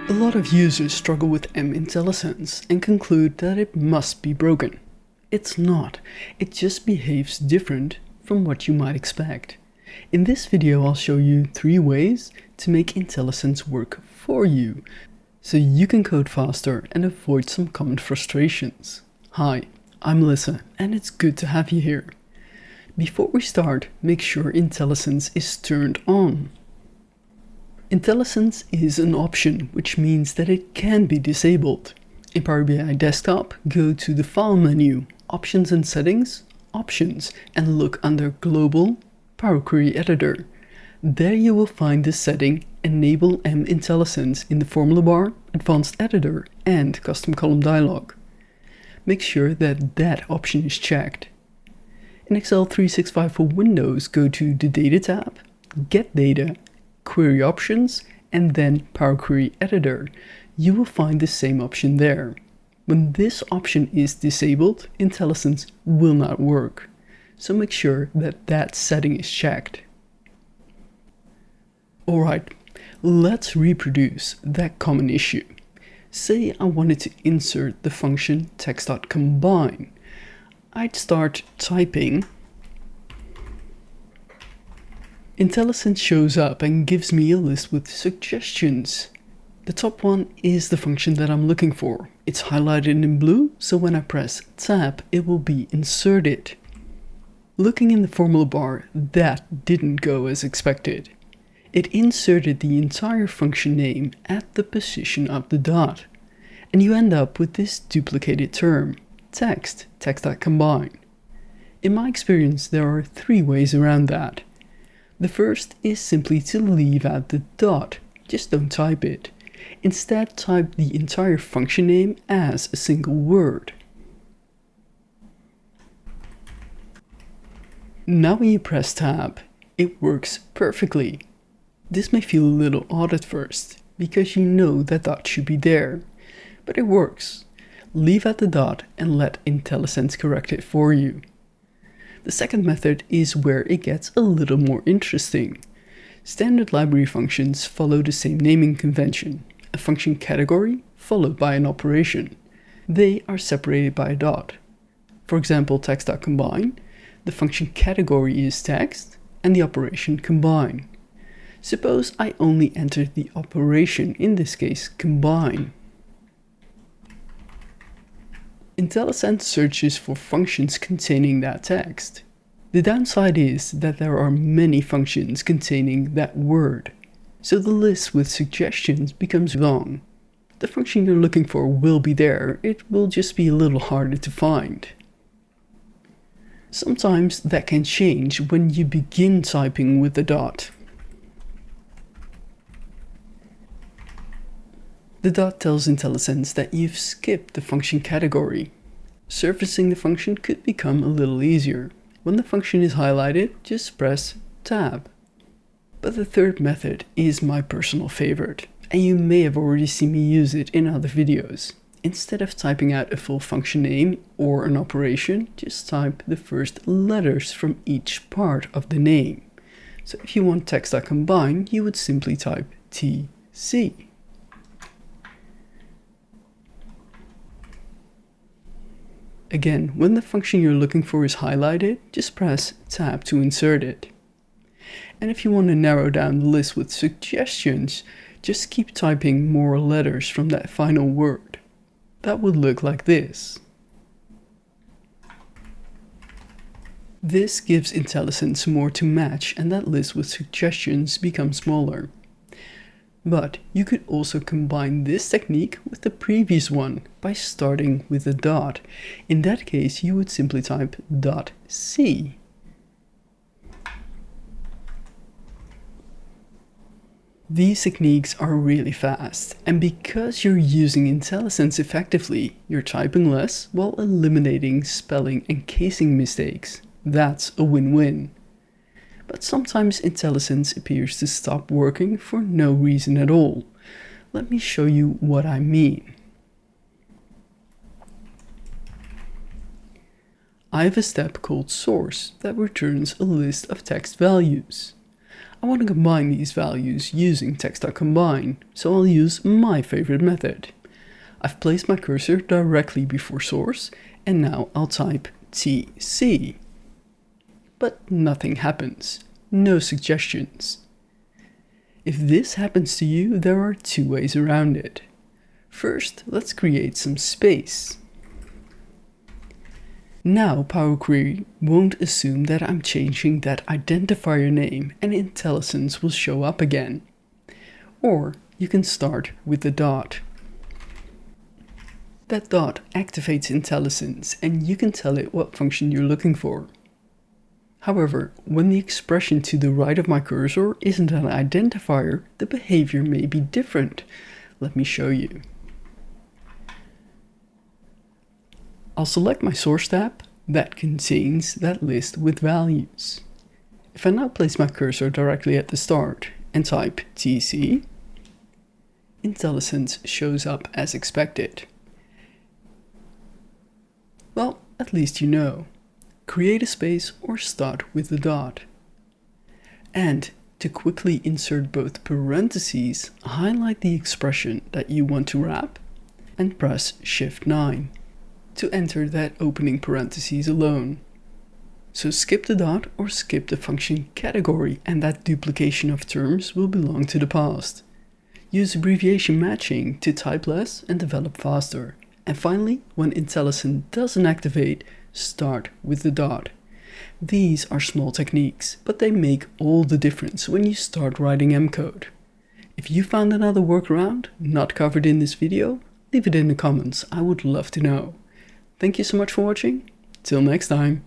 A lot of users struggle with IntelliSense and conclude that it must be broken. It's not, it just behaves different from what you might expect. In this video I'll show you 3 ways to make IntelliSense work for you, so you can code faster and avoid some common frustrations. Hi, I'm Melissa and it's good to have you here. Before we start, make sure IntelliSense is turned on. IntelliSense is an option, which means that it can be disabled. In Power BI Desktop, go to the File menu, Options and Settings, Options, and look under Global, Power Query Editor. There you will find the setting Enable IntelliSense in the formula bar, Advanced Editor, and Custom Column dialog. Make sure that that option is checked. In Excel 365 for Windows, go to the Data tab, Get Data, Query Options, and then Power Query Editor. You will find the same option there. When this option is disabled, IntelliSense will not work. So make sure that that setting is checked. Alright, let's reproduce that common issue. Say I wanted to insert the function text.combine. I'd start typing. IntelliSense shows up and gives me a list with suggestions. The top one is the function that I'm looking for. It's highlighted in blue, so when I press Tab, it will be inserted. Looking in the formula bar, that didn't go as expected. It inserted the entire function name at the position of the dot, and you end up with this duplicated term, text.combine. In my experience, there are 3 ways around that. The first is simply to leave out the dot, just don't type it. Instead, type the entire function name as a single word. Now when you press Tab, it works perfectly. This may feel a little odd at first, because you know that dot should be there, but it works. Leave out the dot and let IntelliSense correct it for you. The second method is where it gets a little more interesting. Standard library functions follow the same naming convention, a function category followed by an operation. They are separated by a dot. For example, text.combine, the function category is text and the operation combine. Suppose I only entered the operation, in this case combine. IntelliSense searches for functions containing that text. The downside is that there are many functions containing that word, so the list with suggestions becomes long. The function you're looking for will be there, it will just be a little harder to find. Sometimes that can change when you begin typing with the dot. The dot tells IntelliSense that you've skipped the function category. Surfacing the function could become a little easier. When the function is highlighted, just press Tab. But the third method is my personal favorite, and you may have already seen me use it in other videos. Instead of typing out a full function name or an operation, just type the first letters from each part of the name. So if you want text.combine, you would simply type TC. Again, when the function you're looking for is highlighted, just press Tab to insert it. And if you want to narrow down the list with suggestions, just keep typing more letters from that final word. That would look like this. This gives IntelliSense more to match and that list with suggestions becomes smaller. But you could also combine this technique with the previous one by starting with a dot. In that case, you would simply type .c. These techniques are really fast, and because you're using IntelliSense effectively, you're typing less while eliminating spelling and casing mistakes. That's a win-win. But sometimes IntelliSense appears to stop working for no reason at all. Let me show you what I mean. I have a step called source that returns a list of text values. I want to combine these values using text.combine, so I'll use my favorite method. I've placed my cursor directly before source, and now I'll type TC. But nothing happens. No suggestions. If this happens to you, there are two ways around it. First, let's create some space. Now Power Query won't assume that I'm changing that identifier name and IntelliSense will show up again. Or you can start with the dot. That dot activates IntelliSense and you can tell it what function you're looking for. However, when the expression to the right of my cursor isn't an identifier, the behavior may be different. Let me show you. I'll select my source tab that contains that list with values. If I now place my cursor directly at the start and type TC, IntelliSense shows up as expected. Well, at least you know. Create a space or start with the dot. And to quickly insert both parentheses, highlight the expression that you want to wrap and press Shift 9 to enter that opening parentheses alone. So skip the dot or skip the function category and that duplication of terms will belong to the past. Use abbreviation matching to type less and develop faster. And finally, when IntelliSense doesn't activate, start with the dot. These are small techniques, but they make all the difference when you start writing M code. If you found another workaround not covered in this video, leave it in the comments, I would love to know. Thank you so much for watching, till next time.